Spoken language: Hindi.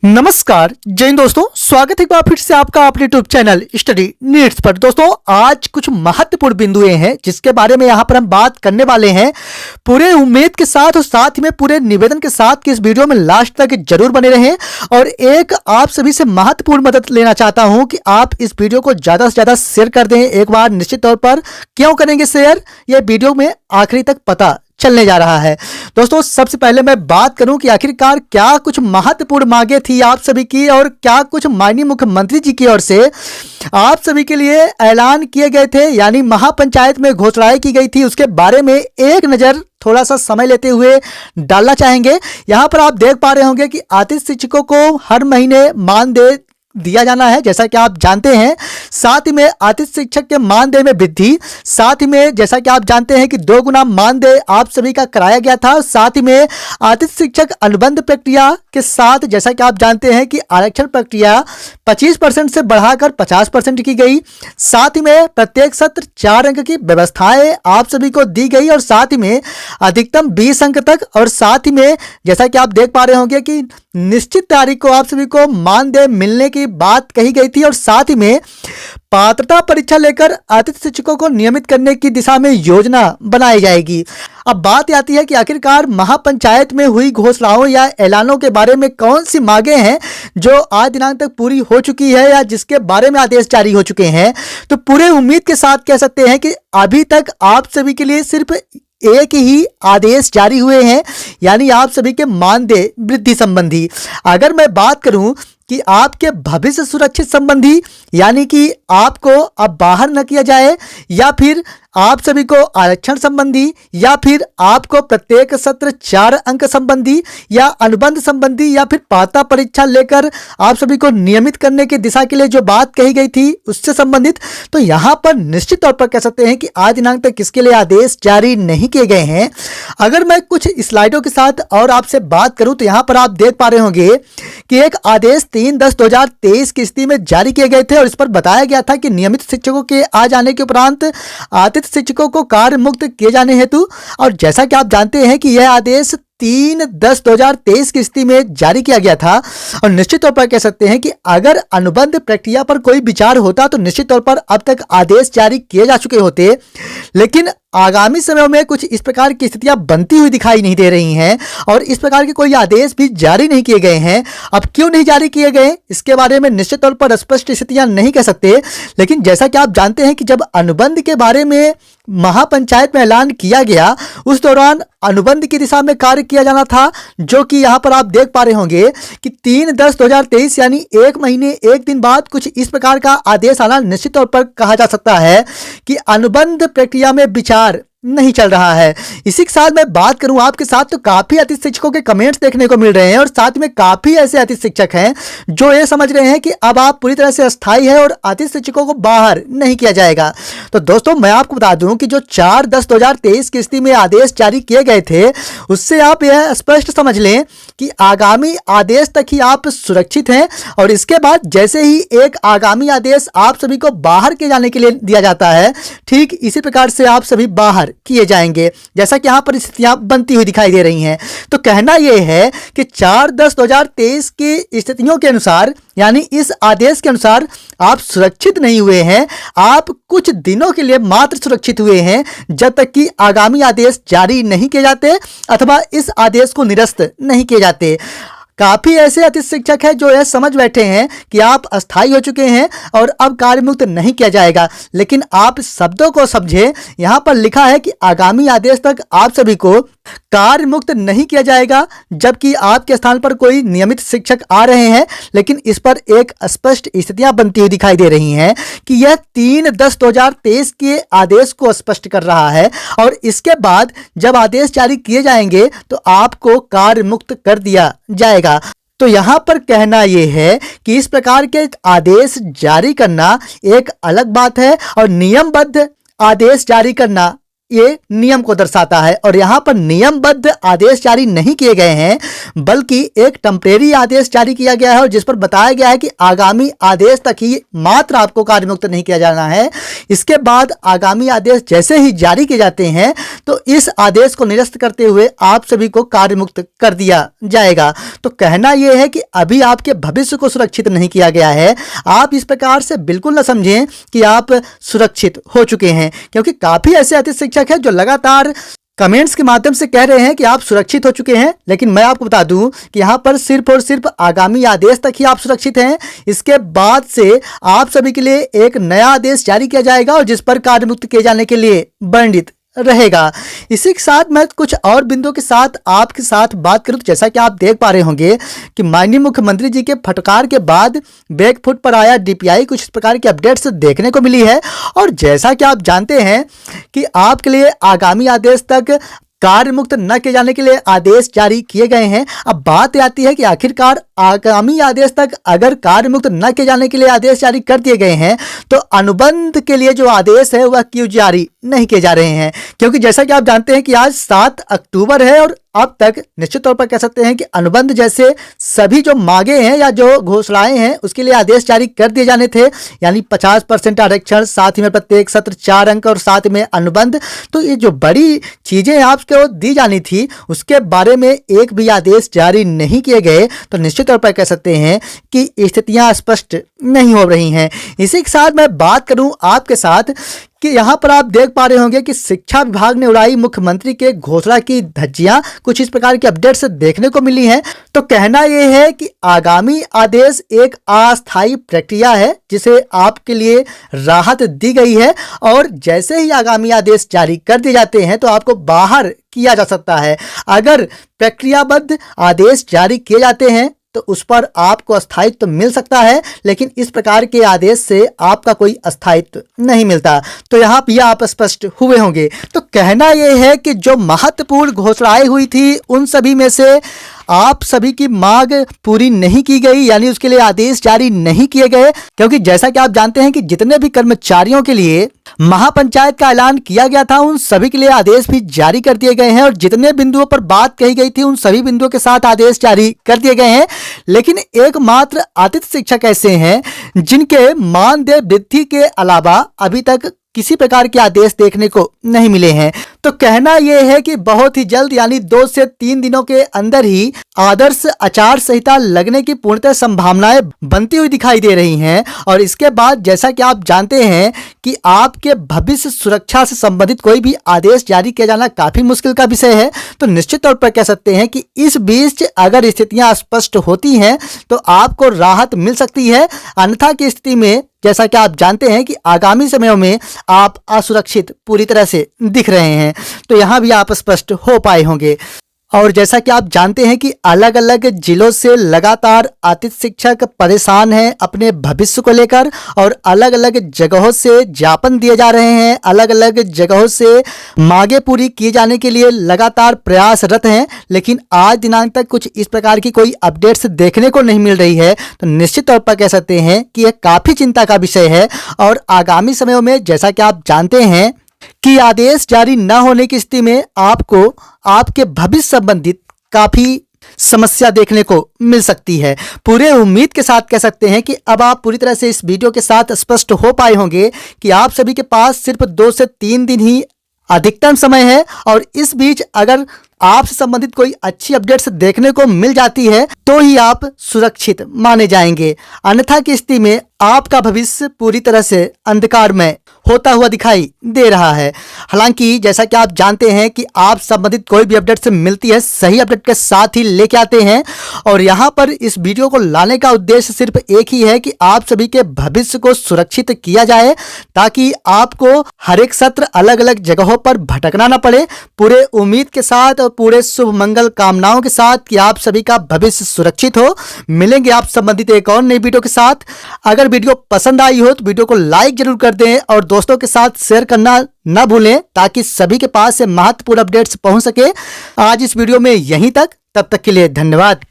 नमस्कार जय हिंद दोस्तों, स्वागत है एक बार फिर से आपका अपने यूट्यूब चैनल स्टडी नीड्स पर। दोस्तों आज कुछ महत्वपूर्ण बिंदुएं हैं जिसके बारे में यहां पर हम बात करने वाले हैं पूरे उम्मीद के साथ और साथ ही में पूरे निवेदन के साथ कि इस वीडियो में लास्ट तक जरूर बने रहें। और एक आप सभी से महत्वपूर्ण मदद लेना चाहता हूं कि आप इस वीडियो को ज्यादा से ज्यादा शेयर कर दें एक बार निश्चित तौर पर। क्यों करेंगे शेयर, यह वीडियो में आखिरी तक पता चलने जा रहा है। दोस्तों सबसे पहले मैं बात करूं कि आखिरकार क्या कुछ महत्वपूर्ण मांगे थी आप सभी की और क्या कुछ माननीय मुख्यमंत्री जी की ओर से आप सभी के लिए ऐलान किए गए थे, यानी महापंचायत में घोषणाएं की गई थी, उसके बारे में एक नजर थोड़ा सा समय लेते हुए डालना चाहेंगे। यहां पर आप देख पा रहे होंगे कि आतिथ्य शिक्षकों को हर महीने मानदेय दिया जाना है, जैसा कि आप जानते हैं। साथ ही में आतिथ्य शिक्षक के मानदेय में वृद्धि, साथ ही में जैसा कि आप जानते हैं कि 2 गुना मानदेय आप सभी का कराया गया था। साथ ही में आतिथ्य शिक्षक अनुबंध प्रक्रिया के साथ जैसा कि आप जानते हैं कि आरक्षण प्रक्रिया 25% से बढ़ाकर 50% की गई। साथ ही में प्रत्येक सत्र 4 अंक की व्यवस्थाएं आप सभी को दी गई और साथ ही में अधिकतम 20 अंक तक। और साथ ही में जैसा कि आप देख पा रहे होंगे कि निश्चित तारीख को आप सभी को मानदेय मिलने की बात कही गई थी और साथ ही में पात्रता परीक्षा लेकर आतिथ्य शिक्षकों को नियमित करने की दिशा में योजना बनाई जाएगी। अब बात आती है कि आखिरकार महापंचायत में हुई घोषणाओं या ऐलानों के बारे में कौन सी मांगे हैं जो आज दिनांक तक पूरी हो चुकी है या जिसके बारे में आदेश जारी हो चुके हैं। तो पूरे उम्मीद के साथ कह सकते हैं कि अभी तक आप सभी के लिए सिर्फ एक ही आदेश जारी हुए हैं, यानी आप सभी के मानदेय वृद्धि संबंधी। अगर मैं बात करूं कि आपके भविष्य सुरक्षित संबंधी, यानी कि आपको अब बाहर न किया जाए, या फिर आप सभी को आरक्षण संबंधी, या फिर आपको प्रत्येक सत्र 4 अंक संबंधी, या अनुबंध संबंधी, या फिर पात्रता परीक्षा लेकर आप सभी को नियमित करने की दिशा के लिए जो बात कही गई थी उससे संबंधित, तो यहां पर निश्चित तौर पर कह सकते हैं कि आज दिनांक तक किसके लिए आदेश जारी नहीं किए गए हैं। अगर मैं कुछ स्लाइडों के साथ और आपसे बात करूं तो यहां पर आप देख पा रहे होंगे कि एक आदेश 3/10/2023 की स्थिति में जारी किए गए थे और इस पर बताया गया था कि नियमित शिक्षकों के आ जाने के उपरांत आतिथ्य शिक्षकों को कार्य मुक्त किए जाने हेतु, और जैसा कि आप जानते हैं कि यह आदेश 3/10/2023 की स्थिति में जारी किया गया था। और निश्चित तौर पर कह सकते हैं कि अगर अनुबंध प्रक्रिया पर कोई विचार होता तो निश्चित तौर पर अब तक आदेश जारी किए जा चुके होते, लेकिन आगामी समय में कुछ इस प्रकार की स्थितियां बनती हुई दिखाई नहीं दे रही हैं और इस प्रकार के कोई आदेश भी जारी नहीं किए गए हैं। अब क्यों नहीं जारी किए गए इसके बारे में निश्चित तौर पर स्पष्ट स्थितियां नहीं कह सकते, लेकिन जैसा कि आप जानते हैं कि जब अनुबंध के बारे में महापंचायत में ऐलान किया गया उस दौरान अनुबंध की दिशा में कार्य किया जाना था, जो कि यहां पर आप देख पा रहे होंगे कि 3/10/2023 यानी 1 महीने 1 दिन बाद कुछ इस प्रकार का आदेश आना निश्चित तौर पर कहा जा सकता है कि अनुबंध प्रक्रिया में विचार नहीं चल रहा है। इसी के साथ मैं बात करूं आपके साथ तो काफी अतिथि शिक्षकों के कमेंट्स देखने को मिल रहे हैं और साथ में काफी ऐसे अतिथि शिक्षक हैं जो ये समझ रहे हैं कि अब आप पूरी तरह से अस्थायी है और अतिथि शिक्षकों को बाहर नहीं किया जाएगा। तो दोस्तों मैं आपको बता दूं कि जो 4/10/2023 की स्थिति में आदेश जारी किए गए थे उससे आप यह स्पष्ट समझ लें कि आगामी आदेश तक ही आप सुरक्षित हैं और इसके बाद जैसे ही एक आगामी आदेश आप सभी को बाहर किए जाने के लिए दिया जाता है, ठीक इसी प्रकार से आप सभी बाहर किए जाएंगे, जैसा कि यहां पर स्थितियां बनती हुई दिखाई दे रही हैं। तो कहना यह है कि 4/10/2023 की स्थितियों के अनुसार, यानी इस आदेश के अनुसार आप सुरक्षित नहीं हुए हैं, आप कुछ दिनों के लिए मात्र सुरक्षित हुए हैं जब तक कि आगामी आदेश जारी नहीं किए जाते अथवा इस आदेश को निरस्त नहीं किए जाते। काफी ऐसे अतिथि शिक्षक हैं जो यह समझ बैठे हैं कि आप अस्थायी हो चुके हैं और अब कार्य मुक्त नहीं किया जाएगा, लेकिन आप शब्दों को समझे। यहां पर लिखा है कि आगामी आदेश तक आप सभी को कार्य मुक्त नहीं किया जाएगा, जबकि आपके स्थान पर कोई नियमित शिक्षक आ रहे हैं, लेकिन इस पर एक स्पष्ट स्थितियां बनती हुई दिखाई दे रही हैं कि यह 3/10/2023 के आदेश को स्पष्ट कर रहा है और इसके बाद जब आदेश जारी किए जाएंगे तो आपको कार्य मुक्त कर दिया जाएगा। तो यहां पर कहना यह है कि इस प्रकार के आदेश जारी करना एक अलग बात है और नियमबद्ध आदेश जारी करना ये नियम को दर्शाता है। और यहाँ पर नियमबद्ध आदेश जारी नहीं किए गए हैं, बल्कि एक टेम्परेरी आदेश जारी किया गया है और जिस पर बताया गया है कि आगामी आदेश तक ही मात्र आपको कार्यमुक्त नहीं किया जाना है। इसके बाद आगामी आदेश जैसे ही जारी किए जाते हैं तो इस आदेश को निरस्त करते हुए आप सभी को कार्यमुक्त कर दिया जाएगा। तो कहना यह है कि अभी आपके भविष्य को सुरक्षित नहीं किया गया है। आप इस प्रकार से बिल्कुल न समझें कि आप सुरक्षित हो चुके हैं, क्योंकि काफी ऐसे अतिथि शिक्षक हैं जो लगातार कमेंट्स के माध्यम से कह रहे हैं कि आप सुरक्षित हो चुके हैं। लेकिन मैं आपको बता दूं कि यहां पर सिर्फ और सिर्फ आगामी आदेश तक ही आप सुरक्षित हैं। इसके बाद से आप सभी के लिए एक नया आदेश जारी किया जाएगा और जिस पर कार्यमुक्त किए जाने के लिए वर्णित रहेगा। इसी के साथ मैं कुछ और बिंदुओं के साथ आपके साथ बात करूं तो जैसा कि आप देख पा रहे होंगे कि माननीय मुख्यमंत्री जी के फटकार के बाद बैकफुट पर आया डीपीआई कुछ इस प्रकार की अपडेट्स देखने को मिली है। और जैसा कि आप जानते हैं कि आपके लिए आगामी आदेश तक कार्यमुक्त न किए जाने के लिए आदेश जारी किए गए हैं। अब बात आती है कि आखिरकार आगामी आदेश तक अगर कार्यमुक्त न किए जाने के लिए आदेश जारी कर दिए गए हैं तो अनुबंध के लिए जो आदेश है वह क्यों जारी नहीं किए जा रहे हैं, क्योंकि जैसा कि आप जानते हैं कि आज 7 अक्टूबर है और अब तक निश्चित तौर पर कह सकते हैं कि अनुबंध जैसे सभी जो मांगे हैं या जो घोषणाएं हैं उसके लिए आदेश जारी कर दिए जाने थे, यानी 50% आरक्षण, साथ ही में प्रत्येक सत्र 4 अंक और साथ में अनुबंध। तो ये जो बड़ी चीजें आपको दी जानी थी उसके बारे में एक भी आदेश जारी नहीं किए गए, तो निश्चित तौर पर कह सकते हैं कि स्थितियां स्पष्ट नहीं हो रही हैं। इसी के साथ मैं बात करूं आपके साथ कि यहां पर आप देख पा रहे होंगे कि शिक्षा विभाग ने उड़ाई मुख्यमंत्री के घोषणा की धज्जियां। कुछ इस प्रकार की अपडेट्स देखने को मिली हैं। तो कहना यह है कि आगामी आदेश एक अस्थायी प्रक्रिया है जिसे आपके लिए राहत दी गई है और जैसे ही आगामी आदेश जारी कर दिए जाते हैं तो आपको बाहर किया जा सकता है। अगर प्रक्रियाबद्ध आदेश जारी किए जाते हैं तो उस पर आपको स्थायित्व मिल सकता है, लेकिन इस प्रकार के आदेश से आपका कोई स्थायित्व नहीं मिलता। तो यहाँ भी आप स्पष्ट हुए होंगे। तो कहना यह है कि जो महत्वपूर्ण घोषणाएं हुई थी उन सभी में से आप सभी की मांग पूरी नहीं की गई, यानी उसके लिए आदेश जारी नहीं किए गए, क्योंकि जैसा कि आप जानते हैं कि जितने भी कर्मचारियों के लिए महापंचायत का ऐलान किया गया था उन सभी के लिए आदेश भी जारी कर दिए गए हैं और जितने बिंदुओं पर बात कही गई थी उन सभी बिंदुओं के साथ आदेश जारी कर दिए गए हैं। लेकिन एकमात्र अतिथि शिक्षक ऐसे हैं जिनके मानदेय वृद्धि के अलावा अभी तक किसी प्रकार के आदेश देखने को नहीं मिले हैं। तो कहना यह है कि बहुत ही जल्द यानी 2 से 3 दिनों के अंदर ही आदर्श आचार संहिता लगने की पूर्णतः संभावनाएं बनती हुई दिखाई दे रही हैं। और इसके बाद जैसा कि आप जानते हैं कि आपके भविष्य सुरक्षा से संबंधित कोई भी आदेश जारी किया जाना काफी मुश्किल का विषय है। तो निश्चित तौर पर कह सकते हैं कि इस बीच अगर स्थितियां स्पष्ट होती हैं तो आपको राहत मिल सकती है, अन्यथा की स्थिति में जैसा कि आप जानते हैं कि आगामी समयों में आप असुरक्षित पूरी तरह से दिख रहे हैं। तो यहां भी आप स्पष्ट हो पाए होंगे। और जैसा कि आप जानते हैं कि अलग अलग जिलों से लगातार अतिथि शिक्षक परेशान हैं अपने भविष्य को लेकर और अलग अलग जगहों से ज्ञापन दिए जा रहे हैं, अलग अलग जगहों से मांगे पूरी किए जाने के लिए लगातार प्रयासरत हैं। लेकिन आज दिनांक तक कुछ इस प्रकार की कोई अपडेट्स देखने को नहीं मिल रही है। तो निश्चित तौर पर कह सकते हैं कि यह काफ़ी चिंता का विषय है और आगामी समयों में जैसा कि आप जानते हैं कि आदेश जारी न होने की स्थिति में आपको आपके भविष्य संबंधित काफी समस्या देखने को मिल सकती है। पूरे उम्मीद के साथ कह सकते हैं कि अब आप पूरी तरह से इस वीडियो के साथ स्पष्ट हो पाए होंगे कि आप सभी के पास सिर्फ 2 से 3 दिन ही अधिकतम समय है और इस बीच अगर आपसे संबंधित कोई अच्छी अपडेट्स देखने को मिल जाती है तो ही आप सुरक्षित माने जाएंगे, अन्यथा की स्थिति में आपका भविष्य पूरी तरह से अंधकारमय होता हुआ दिखाई दे रहा है। हालांकि जैसा कि आप जानते हैं कि आप संबंधित कोई भी अपडेट से मिलती है सही अपडेट के साथ ही लेके आते हैं और यहाँ पर इस वीडियो को लाने का उद्देश्य सिर्फ एक ही है कि आप सभी के भविष्य को सुरक्षित किया जाए ताकि आपको हर एक सत्र अलग अलग जगहों पर भटकना न पड़े। पूरे उम्मीद के साथ और पूरे शुभ मंगल कामनाओं के साथ कि आप सभी का भविष्य सुरक्षित हो। मिलेंगे आप संबंधित एक और नई वीडियो के साथ। अगर वीडियो पसंद आई हो तो वीडियो को लाइक जरूर कर दें और दोस्तों के साथ शेयर करना न भूलें ताकि सभी के पास से महत्वपूर्ण अपडेट्स पहुंच सके। आज इस वीडियो में यहीं तक, तब तक के लिए धन्यवाद।